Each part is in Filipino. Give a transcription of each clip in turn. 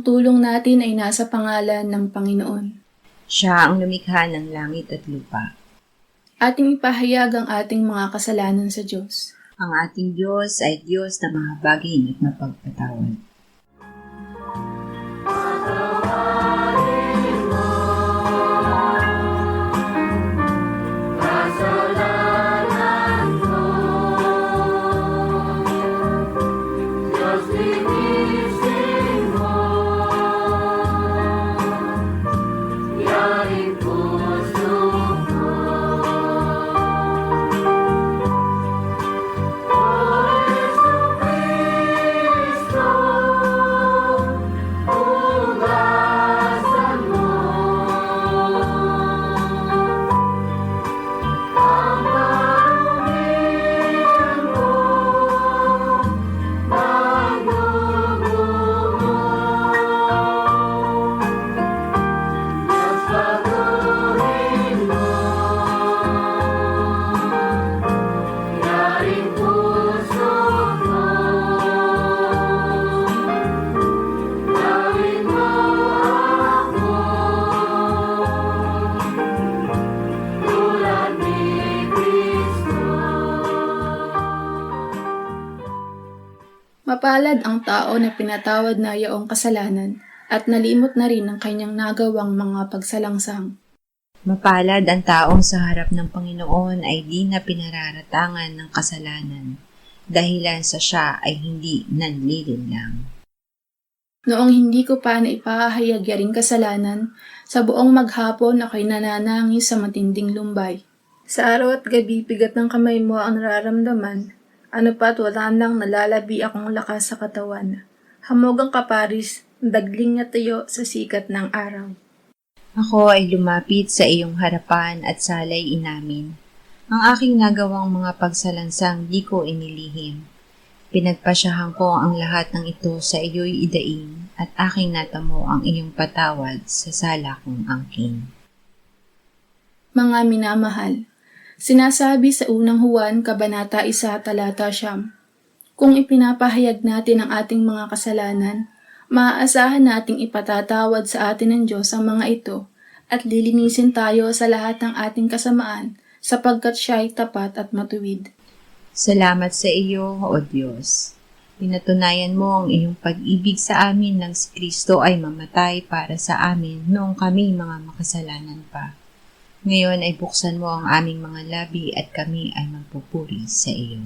tulong natin ay nasa pangalan ng Panginoon. Siya ang lumikha ng langit at lupa. Ating ipahayag ang ating mga kasalanan sa Diyos. Ang ating Diyos ay Diyos na mahabagin at mapagpatawad. Mapalad ang tao na pinatawad na yaong kasalanan at nalimot na rin ang kanyang nagawang mga pagsalangsang. Mapalad ang taong sa harap ng Panginoon ay di na pinararatangan ng kasalanan, dahilan sa siya ay hindi nanlilinlang. Noong hindi ko pa naipahayag yaring kasalanan, sa buong maghapon ako'y nananangis sa matinding lumbay. Sa araw at gabi, bigat ng kamay mo ang nararamdaman. Ano pa't wala nang nalalabi akong lakas sa katawan. Hamog ang kaparis, dagling na tayo sa sikat ng araw. Ako ay lumapit sa iyong harapan at salay inamin. Ang aking nagawang mga pagsalansang di ko inilihim. Pinagpasyahan ko ang lahat ng ito sa iyo'y idaing at aking natamo ang iyong patawad sa sala kong angkin. Mga minamahal, sinasabi sa unang Juan, Kabanata 1, Talata 9, kung ipinapahayag natin ang ating mga kasalanan, maaasahan nating ipatatawad sa atin ng Diyos ang mga ito at lilinisin tayo sa lahat ng ating kasamaan sapagkat siya ay tapat at matuwid. Salamat sa iyo, O Diyos. Pinatunayan mo ang iyong pag-ibig sa amin nang si Kristo ay mamatay para sa amin noong kami mga makasalanan pa. Ngayon ay buksan mo ang aming mga labi at kami ay magpupuri sa iyo.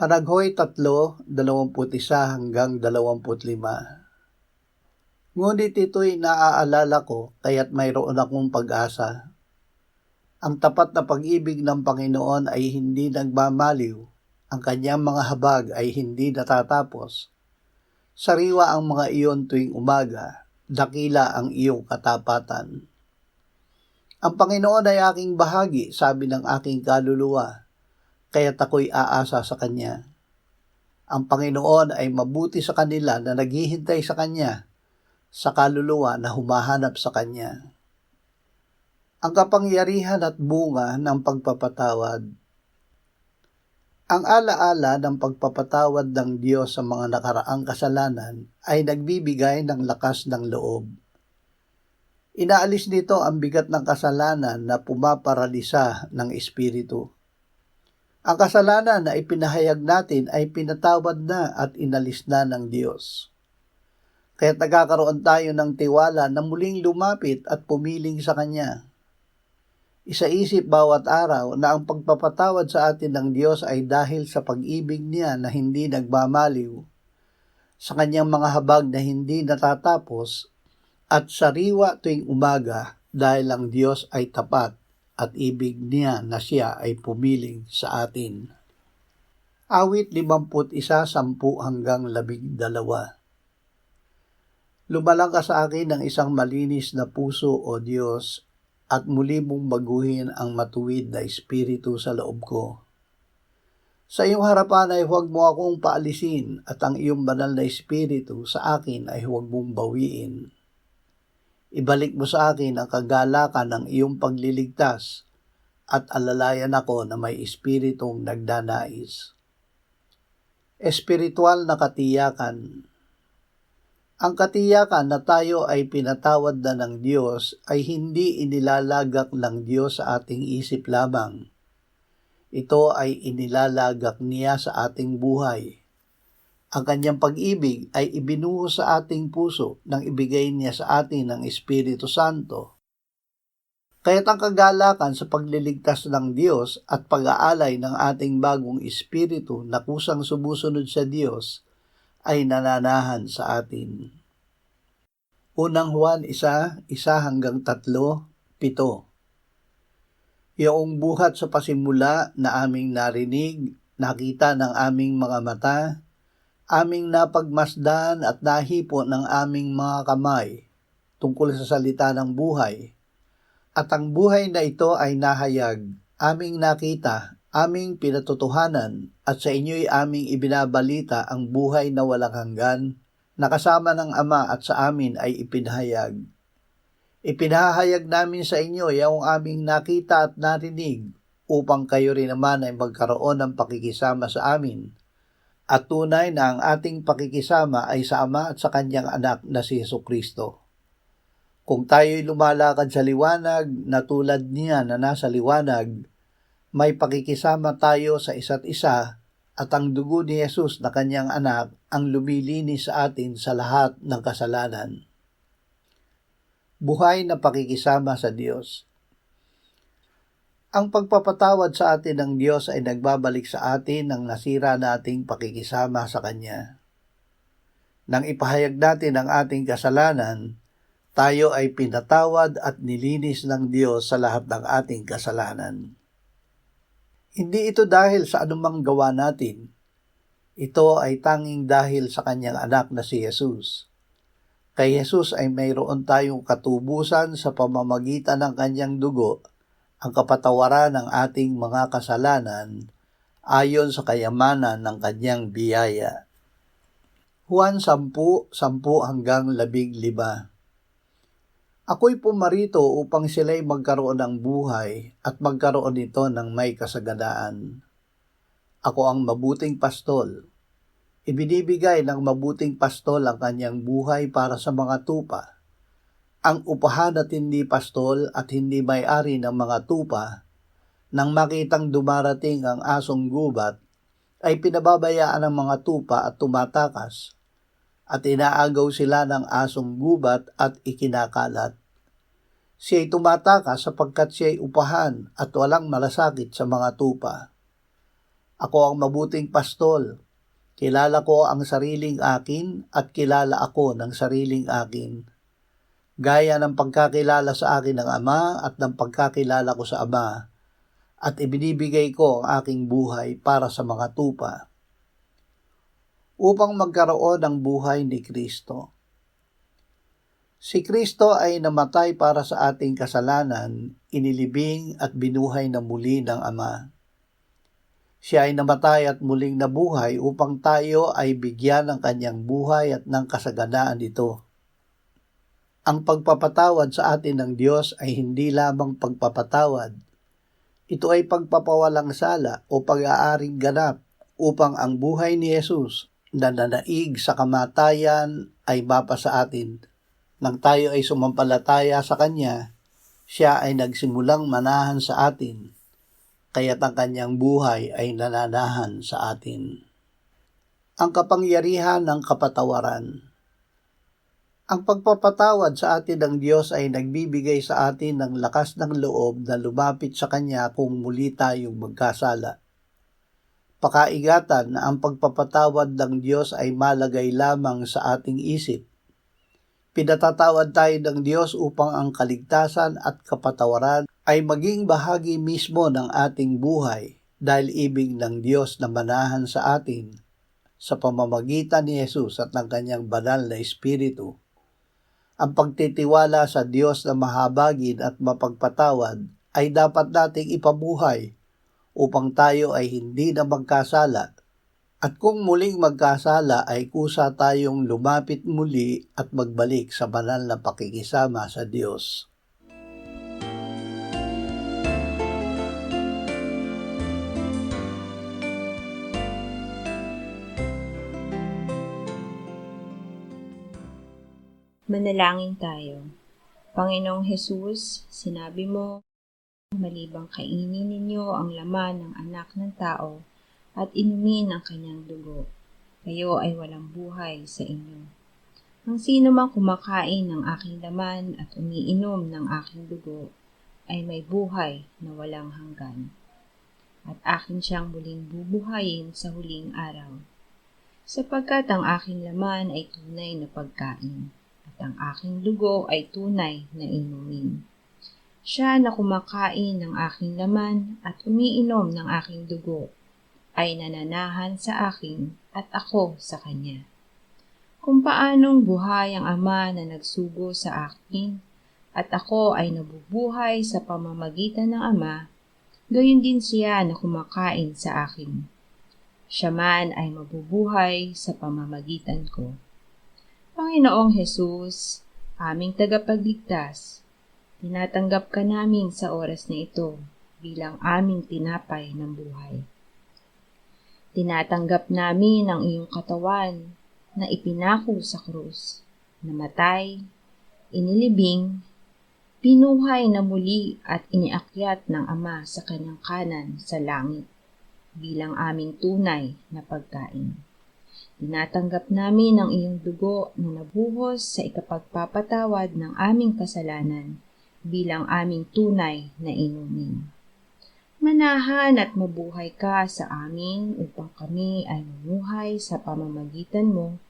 Panaghoy 3:21 hanggang 25. Ngunit ito'y naaalala ko, kaya't mayroon akong pag-asa. Ang tapat na pag-ibig ng Panginoon ay hindi nagmamaliw, ang kanyang mga habag ay hindi natatapos. Sariwa ang mga iyon tuwing umaga, dakila ang iyong katapatan. Ang Panginoon ay aking bahagi, sabi ng aking kaluluwa, kaya't ako'y aasa sa Kanya. Ang Panginoon ay mabuti sa kanila na naghihintay sa Kanya, sa kaluluwa na humahanap sa Kanya. Ang kapangyarihan at bunga ng pagpapatawad. Ang alaala ng pagpapatawad ng Diyos sa mga nakaraang kasalanan ay nagbibigay ng lakas ng loob. Inaalis nito ang bigat ng kasalanan na pumaparalisa ng espiritu. Ang kasalanan na ipinahayag natin ay pinatawad na at inalis na ng Diyos. Kaya't nagkakaroon tayo ng tiwala na muling lumapit at pumiling sa Kanya. Isaisip bawat araw na ang pagpapatawad sa atin ng Diyos ay dahil sa pag-ibig niya na hindi nagmamaliw, sa Kanyang mga habag na hindi natatapos, at sariwa tuwing umaga dahil ang Diyos ay tapat at ibig niya na siya ay pumiling sa atin. Awit 51:10 hanggang 12. Lumalang ka sa akin ng isang malinis na puso, O Diyos, at muli mong baguhin ang matuwid na espiritu sa loob ko. Sa iyong harapan ay huwag mo akong paalisin at ang iyong banal na espiritu sa akin ay huwag mong bawiin. Ibalik mo sa akin ang kagalakan ng iyong pagliligtas at alalayan ako na may espiritong nagdanais. Espiritual na katiyakan. Ang katiyakan na tayo ay pinatawad na ng Diyos ay hindi inilalagak ng Diyos sa ating isip lamang. Ito ay inilalagak niya sa ating buhay. Ang kanyang pag-ibig ay ibinuhos sa ating puso nang ibigay niya sa atin ang Espiritu Santo. Kaya't ang kagalakan sa pagliligtas ng Diyos at pag-aalay ng ating bagong espiritu na kusang sumusunod sa Diyos ay nananahan sa atin. Unang Juan 1:1 hanggang 3:7. Iyong buhat sa pasimula na aming narinig, nakita ng aming mga mata, aming napagmasdan at nahipo ng aming mga kamay tungkol sa salita ng buhay. At ang buhay na ito ay nahayag, aming nakita, aming pinatutuhanan, at sa inyo'y aming ibinabalita ang buhay na walang hanggan, na kasama ng Ama at sa amin ay ipinahayag. Ipinahayag namin sa inyo yung aming nakita at narinig, upang kayo rin naman ay magkaroon ng pakikisama sa amin. At tunay na ang ating pakikisama ay sa Ama at sa Kanyang Anak na si Jesucristo. Kung tayo'y lumalakad sa liwanag na tulad niya na nasa liwanag, may pakikisama tayo sa isa't isa at ang dugo ni Jesus na Kanyang Anak ang lumilinis sa atin sa lahat ng kasalanan. Buhay na pakikisama sa Diyos. Ang pagpapatawad sa atin ng Diyos ay nagbabalik sa atin ng nasira nating pakikisama sa Kanya. Nang ipahayag natin ang ating kasalanan, tayo ay pinatawad at nilinis ng Diyos sa lahat ng ating kasalanan. Hindi ito dahil sa anumang gawa natin. Ito ay tanging dahil sa Kanyang Anak na si Jesus. Kay Jesus ay mayroon tayong katubusan sa pamamagitan ng Kanyang dugo, ang kapatawaran ng ating mga kasalanan ayon sa kayamanan ng Kanyang biyaya. Juan 10:10 hanggang 15. Ako'y pumarito upang sila'y magkaroon ng buhay at magkaroon nito ng may kasaganaan. Ako ang mabuting pastol. Ibinibigay ng mabuting pastol ang kanyang buhay para sa mga tupa. Ang upahan at hindi pastol at hindi may-ari ng mga tupa, nang makitang dumarating ang asong gubat, ay pinababayaan ng mga tupa at tumatakas, at inaagaw sila ng asong gubat at ikinakalat. Siya'y tumatakas sapagkat siya'y upahan at walang malasakit sa mga tupa. Ako ang mabuting pastol. Kilala ko ang sariling akin at kilala ako ng sariling akin. Gaya ng pagkakilala sa akin ng Ama at ng pagkakilala ko sa Ama, at ibinibigay ko ang aking buhay para sa mga tupa, upang magkaroon ng buhay ni Kristo. Si Kristo ay namatay para sa ating kasalanan, inilibing at binuhay na muli ng Ama. Siya ay namatay at muling nabuhay upang tayo ay bigyan ng kanyang buhay at ng kasaganaan ito. Ang pagpapatawad sa atin ng Diyos ay hindi lamang pagpapatawad. Ito ay pagpapawalang sala o pag-aaring ganap upang ang buhay ni Jesus na nanaig sa kamatayan ay mapa sa atin. Nang tayo ay sumampalataya sa Kanya, siya ay nagsimulang manahan sa atin, kaya't ang kanyang buhay ay nananahan sa atin. Ang kapangyarihan ng kapatawaran. Ang pagpapatawad sa atin ng Diyos ay nagbibigay sa atin ng lakas ng loob na lumapit sa Kanya kung muli tayong magkasala. Pakaigatan na ang pagpapatawad ng Diyos ay malagay lamang sa ating isip. Pinatatawad tayo ng Diyos upang ang kaligtasan at kapatawaran ay maging bahagi mismo ng ating buhay dahil ibig ng Diyos na manahan sa atin sa pamamagitan ni Jesus at ng Kanyang banal na Espiritu. Ang pagtitiwala sa Diyos na mahabagin at mapagpatawad ay dapat nating ipabuhay upang tayo ay hindi na magkasala. At kung muling magkasala ay kusa tayong lumapit muli at magbalik sa banal na pakikisama sa Diyos. Manalangin tayo. Panginoong Hesus, sinabi mo, malibang kainin ninyo ang laman ng anak ng tao at inumin ang kanyang dugo, kayo ay walang buhay sa inyo. Ang sino mang kumakain ng aking laman at umiinom ng aking dugo ay may buhay na walang hanggan, at akin siyang muling bubuhayin sa huling araw. Sapagkat ang aking laman ay tunay na pagkain, at ang aking dugo ay tunay na inumin. Siya na kumakain ng aking laman at umiinom ng aking dugo ay nananahan sa akin at ako sa kanya. Kung paanong buhay ang Ama na nagsugo sa akin at ako ay nabubuhay sa pamamagitan ng Ama, gayon din siya na kumakain sa akin. Siya man ay mabubuhay sa pamamagitan ko. Panginoong Hesus, aming tagapagligtas, tinatanggap ka namin sa oras na ito bilang aming tinapay ng buhay. Tinatanggap namin ang iyong katawan na ipinako sa krus, namatay, inilibing, pinuhay na muli at iniakyat ng Ama sa kanyang kanan sa langit bilang aming tunay na pagkain. Tinatanggap namin ang iyong dugo na nabuhos sa ikapagpapatawad ng aming kasalanan bilang aming tunay na inumin. Manahan at mabuhay ka sa amin upang kami ay mamuhay sa pamamagitan mo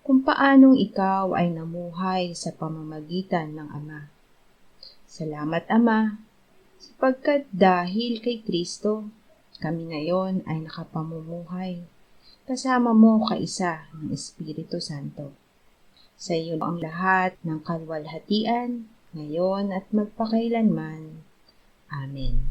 kung paanong ikaw ay namuhay sa pamamagitan ng Ama. Salamat, Ama, sapagkat dahil kay Kristo, kami ngayon ay nakapamumuhay kasama mo kaisa ng Espiritu Santo. Sa iyo ang lahat ng kalwalhatian, ngayon at magpakailanman. Amen.